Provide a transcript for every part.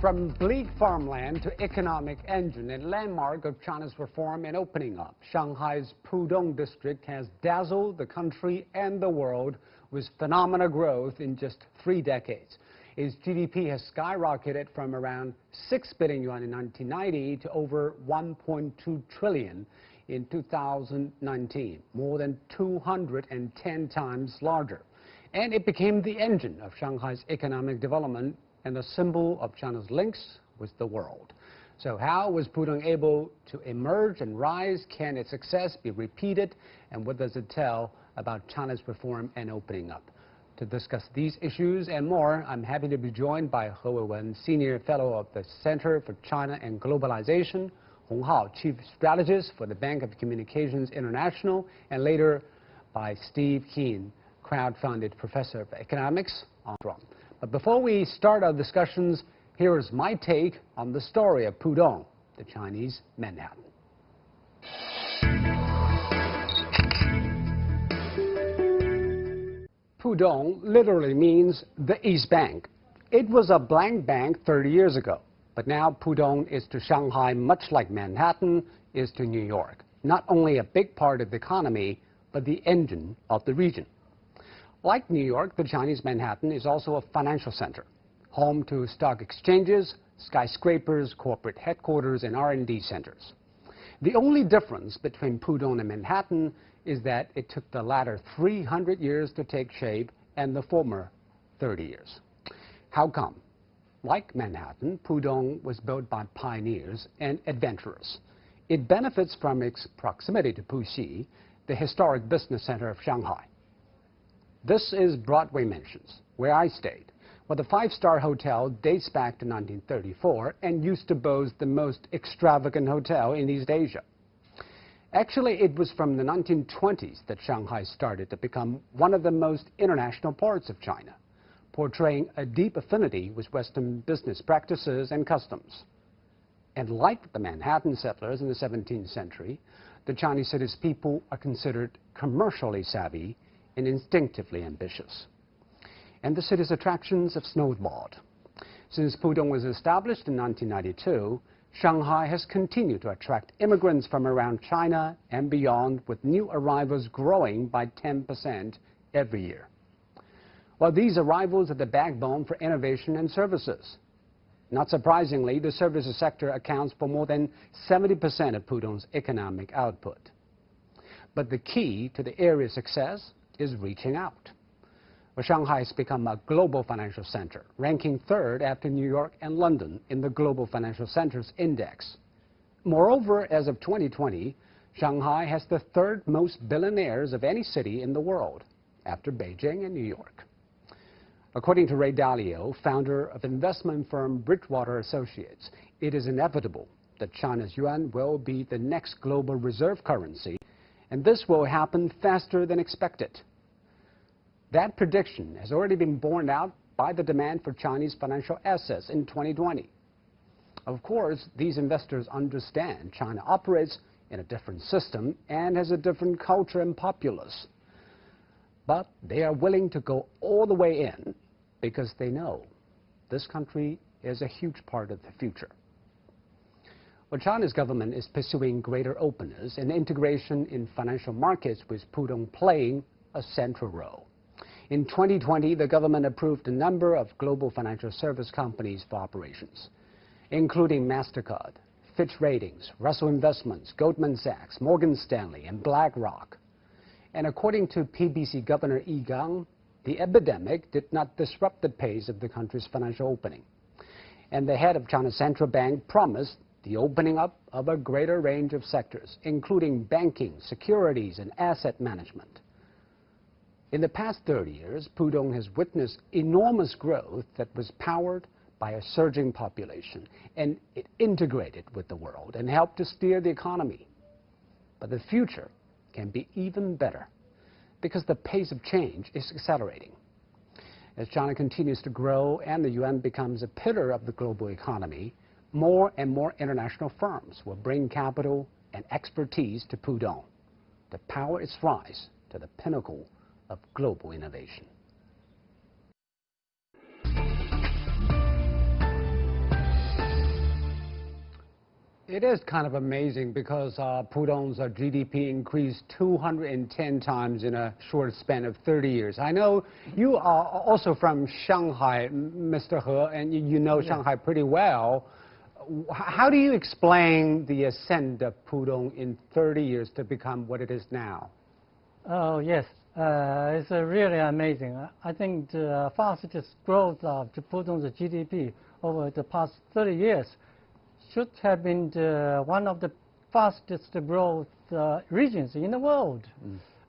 From bleak farmland to economic engine and landmark of China's reform and opening up, Shanghai's Pudong district has dazzled the country and the world with phenomenal growth in just 3 decades. Its GDP has skyrocketed from around 6 billion yuan in 1990 to over 1.2 trillion in 2019, more than 210 times larger. And it became the engine of Shanghai's economic development and a symbol of China's links with the world. So how was Pudong able to emerge and rise? Can its success be repeated? And what does it tell about China's reform and opening up? To discuss these issues and more, I'm happy to be joined by He Weiwen, Senior Fellow of the Center for China and Globalization, Hong Hao, Chief Strategist for the Bank of Communications International, and later by Steve Keen, crowd-funded Professor of Economics. But before we start our discussions, here is my take on the story of Pudong, the Chinese Manhattan. Pudong literally means the East Bank. It was a blank bank 30 years ago, but now Pudong is to Shanghai much like Manhattan is to New York. Not only a big part of the economy, but the engine of the region. Like New York, the Chinese Manhattan is also a financial center, home to stock exchanges, skyscrapers, corporate headquarters, and R&D centers. The only difference between Pudong and Manhattan is that it took the latter 300 years to take shape and the former 30 years. How come? Like Manhattan, Pudong was built by pioneers and adventurers. It benefits from its proximity to Puxi, the historic business center of Shanghai. This is Broadway Mansions, where I stayed, where the 5-star hotel dates back to 1934 and used to boast the most extravagant hotel in East Asia. Actually, it was from the 1920s that Shanghai started to become one of the most international parts of China, portraying a deep affinity with Western business practices and customs. And like the Manhattan settlers in the 17th century, the Chinese city's people are considered commercially savvy and instinctively ambitious. And the city's attractions have snowballed. Since Pudong was established in 1992, Shanghai has continued to attract immigrants from around China and beyond, with new arrivals growing by 10% every year. Well, these arrivals are the backbone for innovation and services. Not surprisingly, the services sector accounts for more than 70% of Pudong's economic output. But the key to the area's success is reaching out. Well, Shanghai has become a global financial center, ranking 3rd after New York and London in the Global Financial Centers Index. Moreover, as of 2020, Shanghai has the 3rd most billionaires of any city in the world, after Beijing and New York. According to Ray Dalio, founder of investment firm Bridgewater Associates, it is inevitable that China's yuan will be the next global reserve currency, and this will happen faster than expected. That prediction has already been borne out by the demand for Chinese financial assets in 2020. Of course, these investors understand China operates in a different system and has a different culture and populace. But they are willing to go all the way in because they know this country is a huge part of the future. Well, China's government is pursuing greater openness and integration in financial markets, with Pudong playing a central role. In 2020, the government approved a number of global financial service companies for operations, including MasterCard, Fitch Ratings, Russell Investments, Goldman Sachs, Morgan Stanley, and BlackRock. And according to PBC Governor Yi Gang, the epidemic did not disrupt the pace of the country's financial opening. And the head of China's central bank promised the opening up of a greater range of sectors, including banking, securities, and asset management. In the past 30 years, Pudong has witnessed enormous growth that was powered by a surging population, and it integrated with the world and helped to steer the economy. But the future can be even better, because the pace of change is accelerating. As China continues to grow and the yuan becomes a pillar of the global economy, more and more international firms will bring capital and expertise to Pudong to power its rise to the pinnacle of global innovation. It is kind of amazing because Pudong's GDP increased 210 times in a short span of 30 years. I know you are also from Shanghai, Mr. He, and you know Shanghai pretty well. How do you explain the ascent of Pudong in 30 years to become what it is now? Oh, yes. It's really amazing. I think the fastest growth of the Pudong's GDP over the past 30 years should have been one of the fastest growth regions in the world.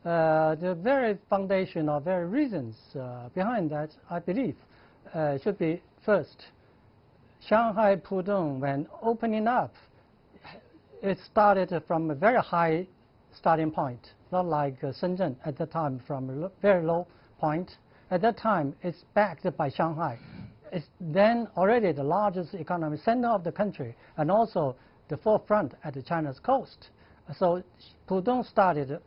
The very foundation or very reasons behind that, I believe, should be first, Shanghai Pudong, when opening up, it started from a very high starting point, not like Shenzhen at the time from a very low point. At that time, it's backed by Shanghai. It's then already the largest economic center of the country and also the forefront at China's coast. So Pudong started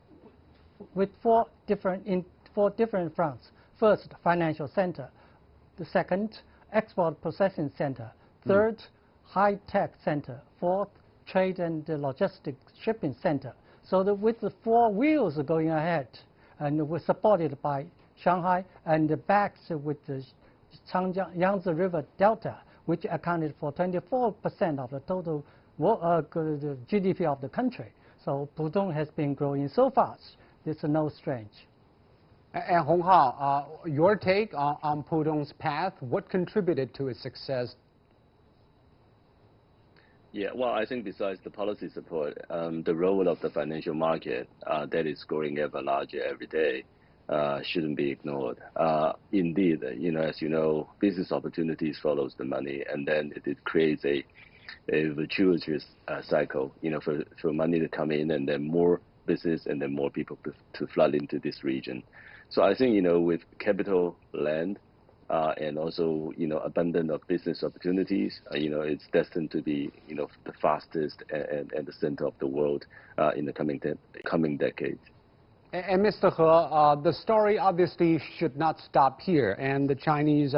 with four different fronts. First, financial center. The second, export processing center. Third, high-tech center. Fourth, trade and logistics shipping center. So with the four wheels going ahead, and was supported by Shanghai and backed with the Yangtze River Delta, which accounted for 24% of the total GDP of the country. So Pudong has been growing so fast. It's no strange. And Hong Hao, your take on Pudong's path, what contributed to its success? Yeah, well, I think besides the policy support, the role of the financial market that is growing ever larger every day shouldn't be ignored. Indeed, as you know, business opportunities follows the money, and then it creates a virtuous cycle, for money to come in, and then more business, and then more people to flood into this region. So I think, with capital, land, and also, abundance of business opportunities, it's destined to be, the fastest and the center of the world in the coming decades. And Mr. He, the story obviously should not stop here. And the Chinese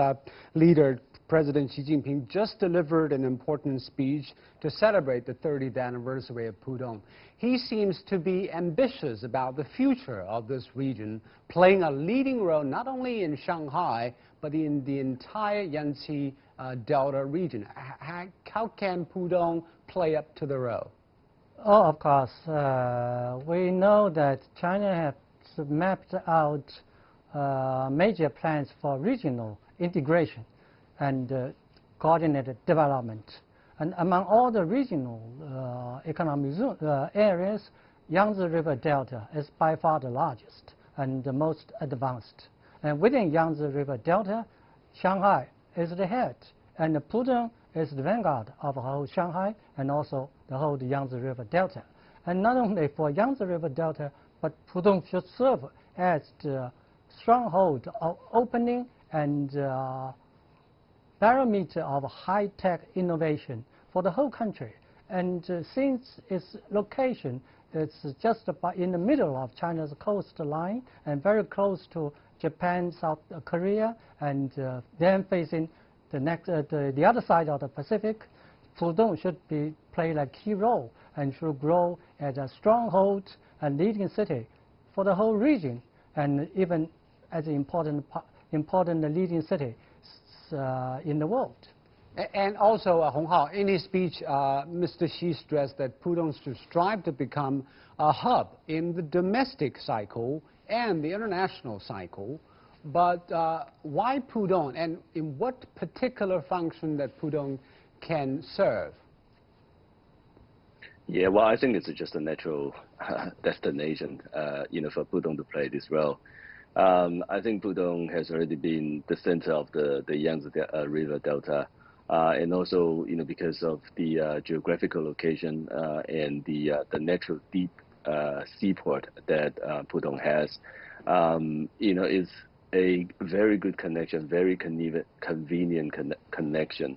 leader, President Xi Jinping, just delivered an important speech to celebrate the 30th anniversary of Pudong. He seems to be ambitious about the future of this region, playing a leading role not only in Shanghai, but in the entire Yangtze Delta region. How can Pudong play up to the role? Oh, of course. We know that China has mapped out major plans for regional integration and coordinated development. And among all the regional economic areas, Yangtze River Delta is by far the largest and the most advanced. And within Yangtze River Delta, Shanghai is the head, and Pudong is the vanguard of the whole Shanghai and also the whole Yangtze River Delta. And not only for Yangtze River Delta, but Pudong should serve as the stronghold of opening and barometer of high-tech innovation for the whole country. And since its location is just about in the middle of China's coastline and very close to Japan, South Korea, and then facing the other side of the Pacific, Pudong should play a key role and should grow as a stronghold and leading city for the whole region, and even as an important leading city in the world. And also, Hong Hao, in his speech, Mr. Xi stressed that Pudong should strive to become a hub in the domestic cycle and the international cycle. But why Pudong, and in what particular function that Pudong can serve? Yeah, well, I think it's just a natural destination, for Pudong to play this role. I think Pudong has already been the center of the Yangtze River Delta, and also, because of the geographical location and the natural deep seaport that Pudong has, is a very good connection, very convenient connection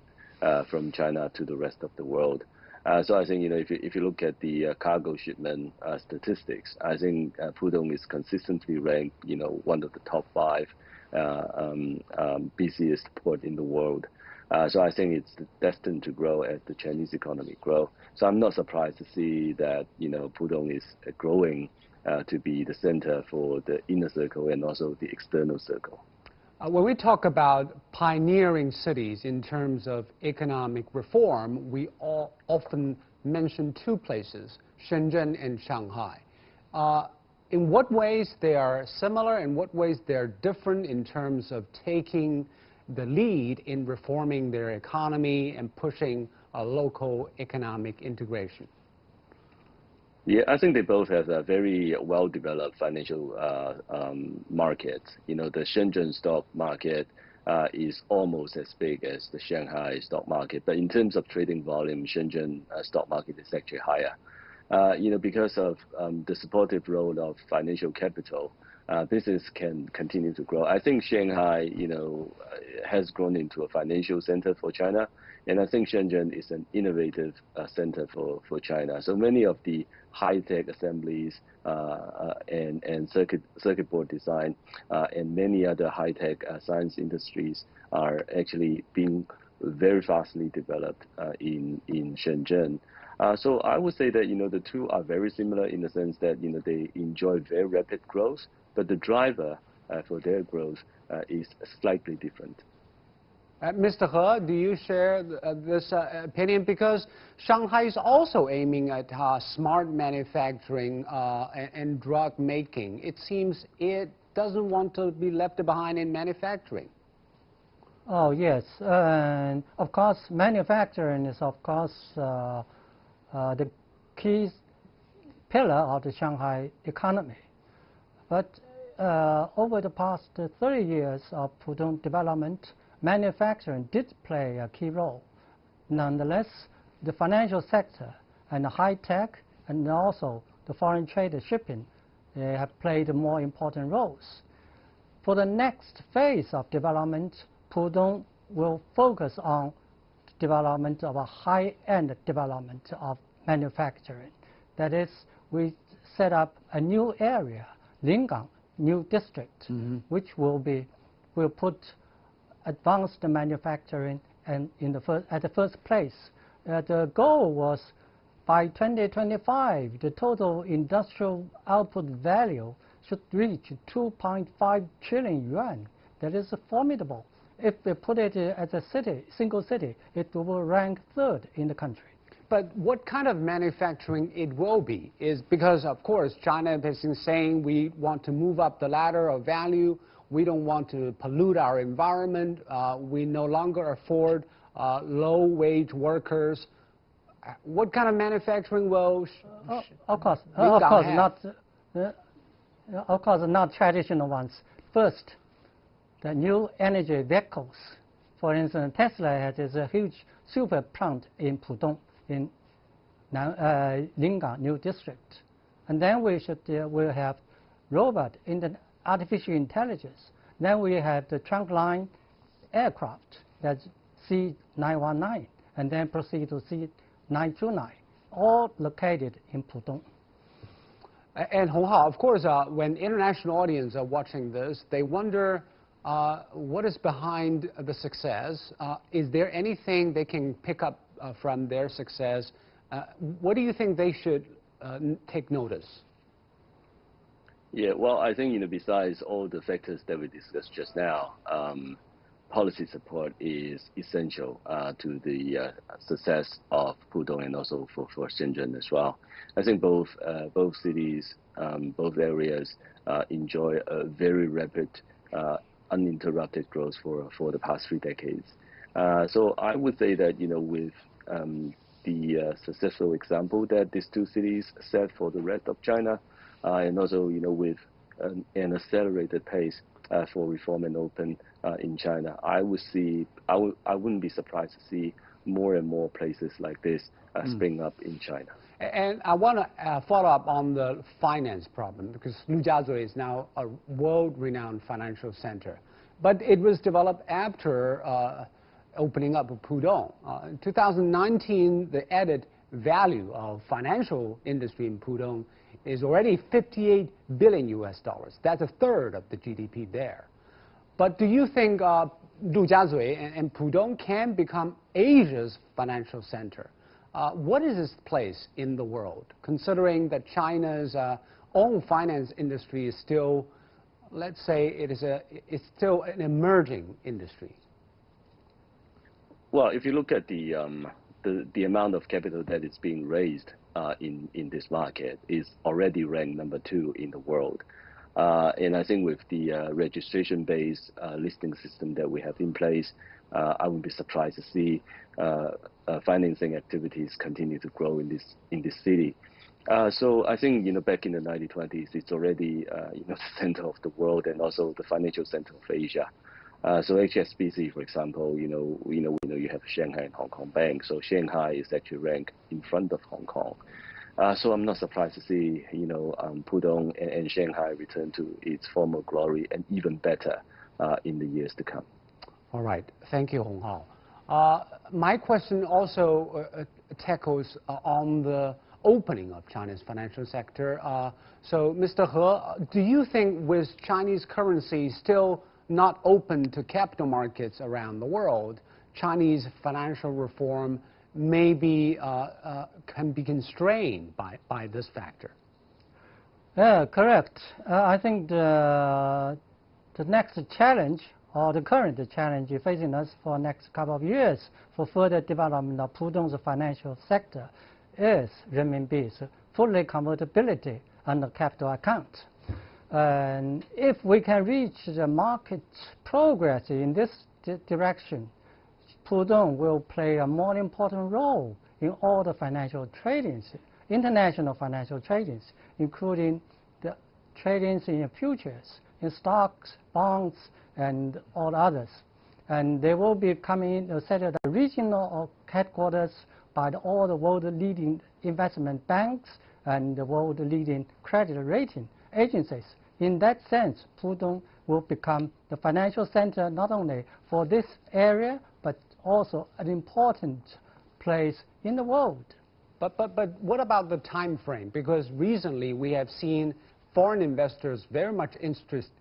from China to the rest of the world. So I think, if you look at the cargo shipment statistics, I think Pudong is consistently ranked, one of the top 5 busiest port in the world. So I think it's destined to grow as the Chinese economy grow. So I'm not surprised to see that, Pudong is growing to be the center for the inner circle and also the external circle. When we talk about pioneering cities in terms of economic reform, we all often mention two places, Shenzhen and Shanghai. In what ways they are similar, in what ways they're different in terms of taking the lead in reforming their economy and pushing a local economic integration? Yeah, I think they both have a very well-developed financial markets. The Shenzhen stock market is almost as big as the Shanghai stock market, but in terms of trading volume, Shenzhen stock market is actually higher. Because of the supportive role of financial capital, business can continue to grow. I think Shanghai, has grown into a financial center for China, and I think Shenzhen is an innovative center for China. So many of the high-tech assemblies and circuit board design and many other high-tech science industries are actually being very fastly developed in Shenzhen. So I would say that the two are very similar in the sense that they enjoy very rapid growth, but the driver for their growth is slightly different. Mr. He, do you share this opinion? Because Shanghai is also aiming at smart manufacturing and drug making. It seems it doesn't want to be left behind in manufacturing. Oh, yes. And of course, manufacturing is, of course, the key pillar of the Shanghai economy. But over the past 30 years of Pudong development, manufacturing did play a key role. Nonetheless, the financial sector and the high tech and also the foreign trade and shipping have played more important roles. For the next phase of development, Pudong will focus on development of a high-end development of manufacturing. That is, we set up a new area, Lingang New District, which will put advanced manufacturing and at the first place. The goal was by 2025, the total industrial output value should reach 2.5 trillion yuan. That is formidable. If we put it as a single city, it will rank third in the country. But what kind of manufacturing it will be is because, of course, China has been saying we want to move up the ladder of value. We don't want to pollute our environment. We no longer afford low-wage workers. What kind of manufacturing will of course, not traditional ones. First, the new energy vehicles. For instance, Tesla has a huge super plant in Pudong, in Lingang New District. And then we'll have robot in the artificial intelligence. Then we have the trunk line aircraft, that's C919, and then proceed to C929, all located in Pudong. And Hong Hao, of course, when international audience are watching this, they wonder what is behind the success. Is there anything they can pick up from their success? What do you think they should take notice? Yeah, well, I think, besides all the factors that we discussed just now, policy support is essential to the success of Pudong and also for Shenzhen as well. I think both cities, both areas enjoy a very rapid, uninterrupted growth for the past 3 decades. So I would say that, with the successful example that these two cities set for the rest of China, and also, with an accelerated pace for reform and open in China, I wouldn't be surprised to see more and more places like this spring up in China. And I want to follow up on the finance problem, because Lujiazui is now a world-renowned financial center. But it was developed after opening up of Pudong. In 2019, the added value of financial industry in Pudong is already $58 billion US. That's a third of the GDP there. But do you think Lujiazui and Pudong can become Asia's financial center. What is its place in the world, considering that China's own finance industry is still, let's say, it's still an emerging industry? Well, if you look at the amount of capital that is being raised in this market, is already ranked number 2 in the world. And I think with the registration-based listing system that we have in place, I would be surprised to see financing activities continue to grow in this city. So I think back in the 1920s, it's already the center of the world and also the financial center of Asia. So HSBC, for example, you have Shanghai and Hong Kong Bank. So Shanghai is actually ranked in front of Hong Kong. So I'm not surprised to see Pudong and Shanghai return to its former glory and even better in the years to come. All right, thank you, Hong Hao. My question also tackles on the opening of China's financial sector. So, Mr. He, do you think with Chinese currency still not open to capital markets around the world, Chinese financial reform maybe can be constrained by this factor? Yeah, correct. I think the next challenge, or the current challenge facing us for next couple of years for further development of Pudong's financial sector is renminbi's fully convertibility under capital account. And if we can reach the market progress in this direction, Pudong will play a more important role in all the financial tradings, international financial tradings, including the tradings in futures, in stocks, bonds, and all others. And they will be coming in, set at a regional headquarters by all the world-leading investment banks and the world-leading credit rating agencies. In that sense, Pudong will become the financial center not only for this area, but also an important place in the world. But what about the time frame? Because recently we have seen foreign investors very much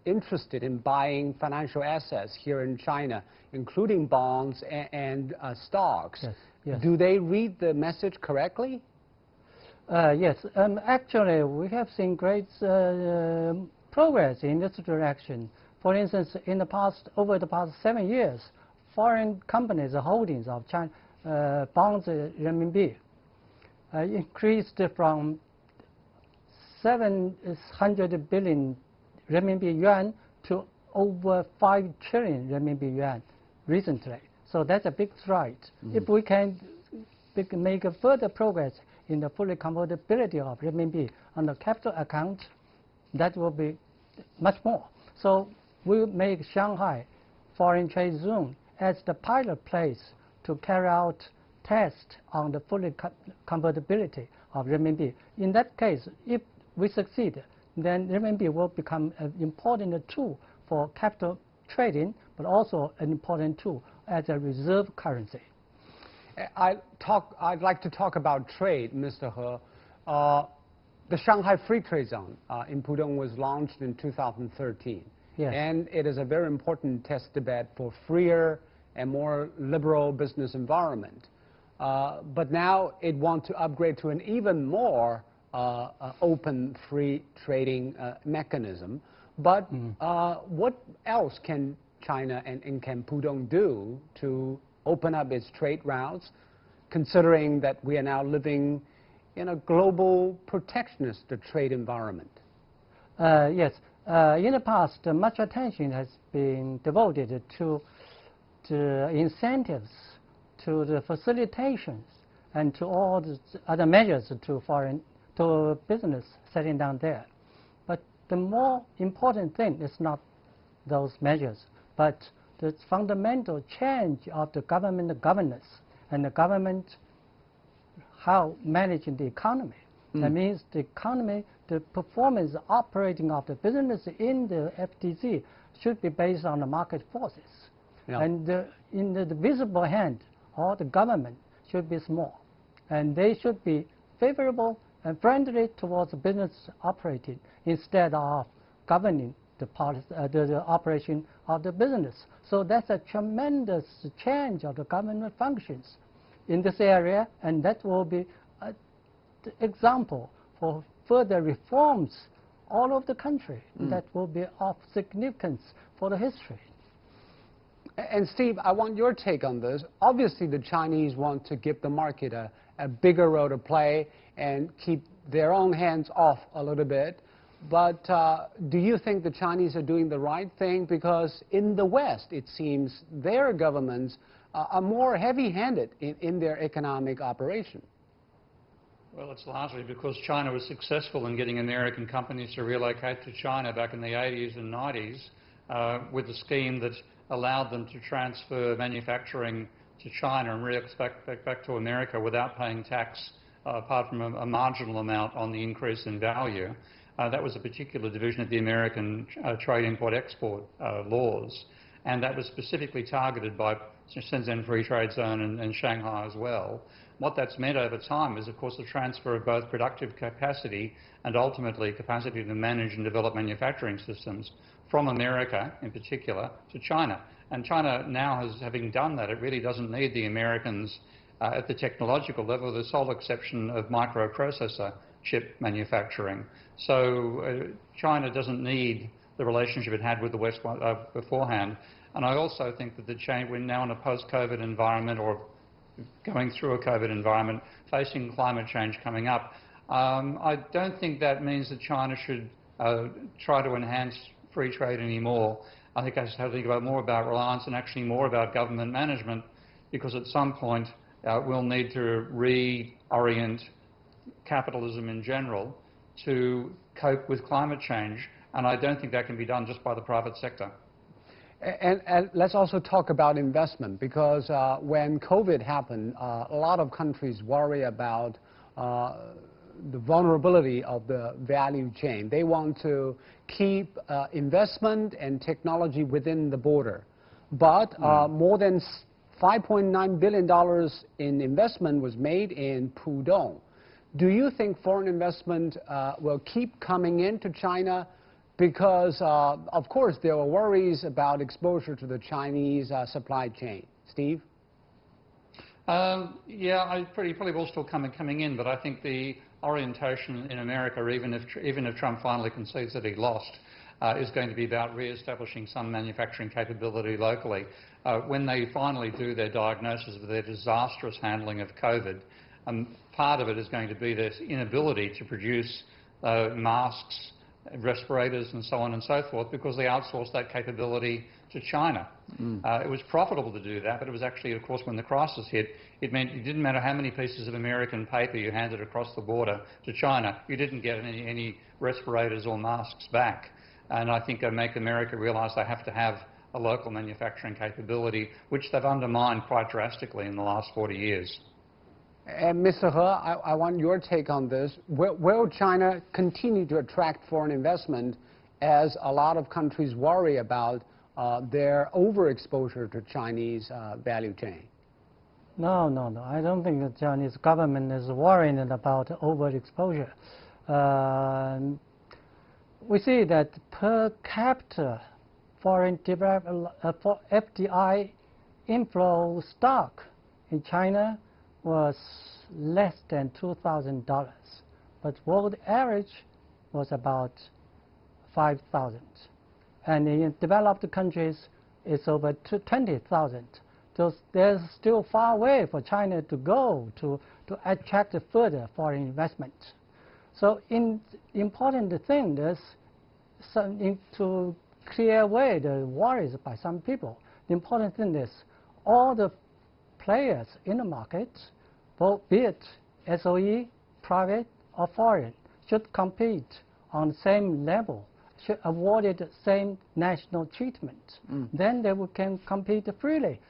interested in buying financial assets here in China, including bonds and stocks. Yes, yes. Do they read the message correctly? Yes, actually we have seen great progress in this direction. For instance, over the past 7 years, foreign companies' holdings of China bonds renminbi increased from 700 billion renminbi yuan to over 5 trillion renminbi yuan recently. So that's a big stride. Mm-hmm. If we can make a further progress in the fully convertibility of renminbi on the capital account, that will be much more. So we'll make Shanghai foreign trade zone as the pilot place to carry out tests on the fully convertibility of renminbi. In that case, if we succeed, then renminbi will become an important tool for capital trading, but also an important tool as a reserve currency. I'd like to talk about trade, Mr. He. The Shanghai Free Trade Zone in Pudong was launched in 2013. Yes. And it is a very important test bed for freer and more liberal business environment. But now it wants to upgrade to an even more open free trading mechanism. But what else can China and can Pudong do to open up its trade routes, considering that we are now living in a global protectionist trade environment? Yes. In the past, much attention has been devoted to incentives, to the facilitations, and to all the other measures to business setting down there. But the more important thing is not those measures, but the fundamental change of the government governance and the government how managing the economy. That means the economy, the performance operating of the business in the FTZ should be based on the market forces. Yeah. And in the visible hand, all the government should be small. And they should be favorable and friendly towards business operating instead of governing the operation of the business. So that's a tremendous change of the government functions in this area, and that will be an example for further reforms all over the country that will be of significance for the history. And Steve, I want your take on this. Obviously, the Chinese want to give the market a bigger role to play and keep their own hands off a little bit. But do you think the Chinese are doing the right thing? Because in the West, it seems their governments are more heavy-handed in their economic operation. Well, it's largely because China was successful in getting American companies to relocate to China back in the 80s and 90s with a scheme that allowed them to transfer manufacturing to China and re-export back to America without paying tax, apart from a marginal amount on the increase in value. That was a particular division of the American trade import-export laws, and that was specifically targeted by Shenzhen Free Trade Zone and Shanghai as well. What that's meant over time is, of course, the transfer of both productive capacity and ultimately capacity to manage and develop manufacturing systems from America, in particular, to China. And China now, having done that, it really doesn't need the Americans at the technological level, with the sole exception of microprocessor chip manufacturing. So China doesn't need the relationship it had with the West beforehand. And I also think that we're now in a post-COVID environment, or going through a COVID environment, facing climate change coming up. I don't think that means that China should try to enhance free trade anymore. I think I have to think more about reliance and actually more about government management, because at some point we'll need to reorient capitalism in general to cope with climate change, and I don't think that can be done just by the private sector. And let's also talk about investment, because when COVID happened, a lot of countries worry about the vulnerability of the value chain. They want to keep investment and technology within the border. But more than $5.9 billion in investment was made in Pudong. Do you think foreign investment will keep coming into China? Because, of course, there were worries about exposure to the Chinese supply chain. Steve? Yeah, probably will still coming in, but I think the orientation in America, even if Trump finally concedes that he lost, is going to be about re-establishing some manufacturing capability locally. When they finally do their diagnosis of their disastrous handling of COVID, part of it is going to be their inability to produce masks, respirators and so on and so forth, because they outsourced that capability to China. It was profitable to do that, but it was actually, of course, when the crisis hit, it meant it didn't matter how many pieces of American paper you handed across the border to China, you didn't get any respirators or masks back. And I think make America realise they have to have a local manufacturing capability, which they've undermined quite drastically in the last 40 years. And Mr. He, I want your take on this. Will China continue to attract foreign investment as a lot of countries worry about their overexposure to Chinese value chain? No. I don't think the Chinese government is worrying about overexposure. We see that per capita foreign for FDI inflow stock in China was less than $2,000, but world average was about 5,000, and in developed countries it's over 20,000. So there's still far away for China to go to attract further foreign investment. So important thing is to clear away the worries by some people. The important thing is all the players in the market, be it SOE, private or foreign, should compete on the same level, should award the same national treatment. Then they can compete freely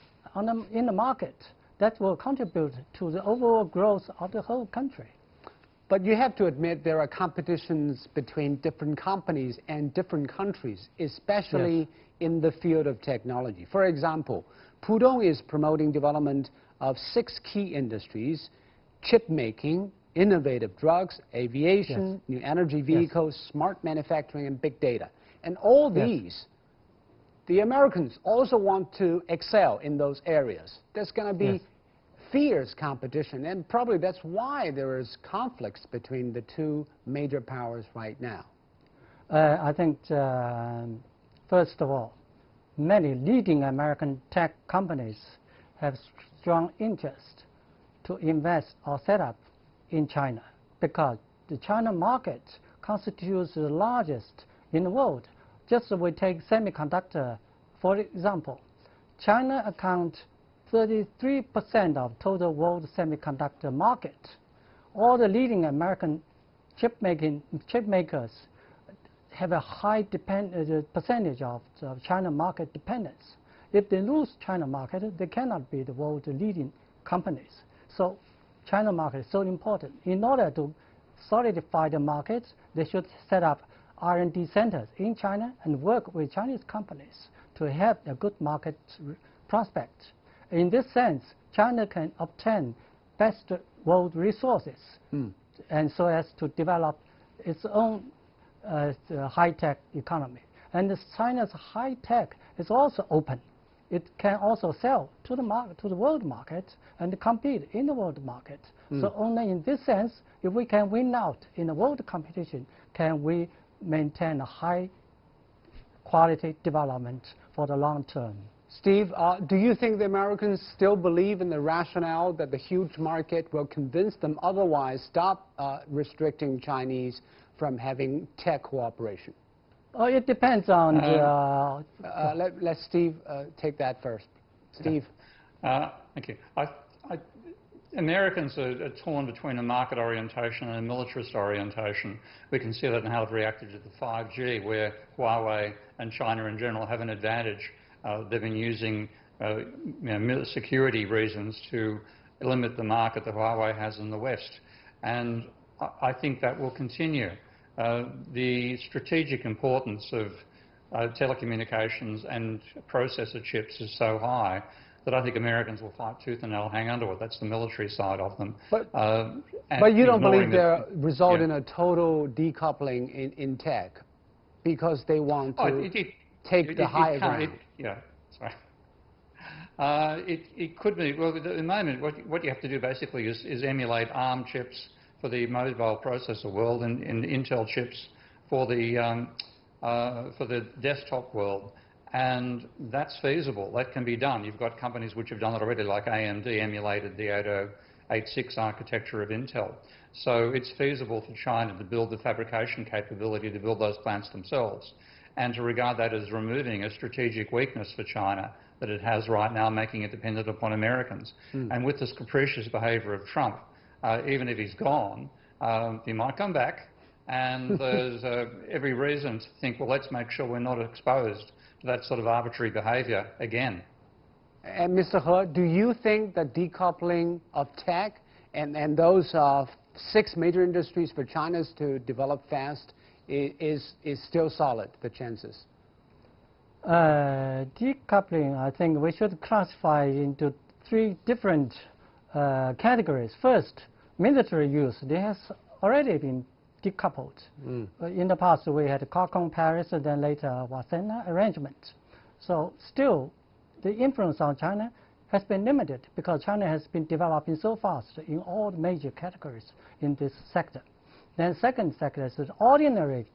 in the market. That will contribute to the overall growth of the whole country. But you have to admit there are competitions between different companies and different countries, especially in the field of technology. For example, Pudong is promoting development of 6 key industries: chip making, innovative drugs, aviation, new energy vehicles, smart manufacturing, and big data. And all Yes. these, the Americans also want to excel in those areas. There's going to be Yes. fierce competition, and probably that's why there is conflicts between the two major powers right now. I think, first of all, many leading American tech companies have strong interest to invest or set up in China because the China market constitutes the largest in the world. Just we take semiconductor, for example. China accounts 33% of total world semiconductor market. All the leading American chip makers have a high percentage of China market dependence. If they lose China market, they cannot be the world leading companies. So China market is so important. In order to solidify the market, they should set up R&D centers in China and work with Chinese companies to have a good market prospect. In this sense, China can obtain best world resources and so as to develop its own high-tech economy. And China's high-tech is also open. It can also sell to the market, to the world market, and compete in the world market. So only in this sense, if we can win out in the world competition, can we maintain a high quality development for the long term. Steve, do you think the Americans still believe in the rationale that the huge market will convince them otherwise stop restricting Chinese from having tech cooperation? Oh, it depends on let Steve take that first. Steve. Thank you. Americans are torn between a market orientation and a militarist orientation. We can see that in how they've reacted to the 5G, where Huawei and China in general have an advantage. They've been using security reasons to limit the market that Huawei has in the West. And I think that will continue. The strategic importance of telecommunications and processor chips is so high that I think Americans will fight tooth and nail, hang onto it. That's the military side of them. But you don't believe they'll result in a total decoupling in tech because they want to take the higher ground? It could be. Well, at the moment, what you have to do basically is emulate ARM chips for the mobile processor world and Intel chips for the desktop world. And that's feasible. That can be done. You've got companies which have done it already, like AMD emulated the 8086 architecture of Intel. So it's feasible for China to build the fabrication capability to build those plants themselves, and to regard that as removing a strategic weakness for China that it has right now, making it dependent upon Americans. And with this capricious behaviour of Trump, even if he's gone, he might come back, and there's every reason to think, well, let's make sure we're not exposed to that sort of arbitrary behaviour again. And Mr. He, do you think that decoupling of tech and those 6 major industries for China to develop fast is still solid, the chances? Decoupling, I think we should classify into 3 different categories. First, military use. They has already been decoupled. In the past, we had Cocon Paris, and then later Wasena arrangement. So still, the influence on China has been limited because China has been developing so fast in all the major categories in this sector. Then second sector is ordinary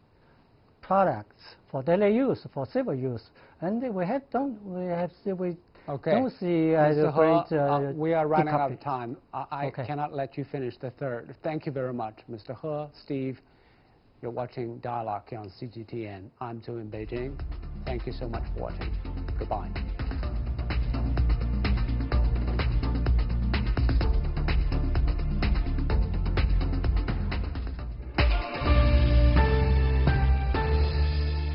products for daily use, for civil use, and we don't see a great we are running out of time. I cannot let you finish the third. Thank you very much, Mr. He, Steve. You're watching Dialogue here on CGTN. I'm Zhu in Beijing. Thank you so much for watching. Goodbye.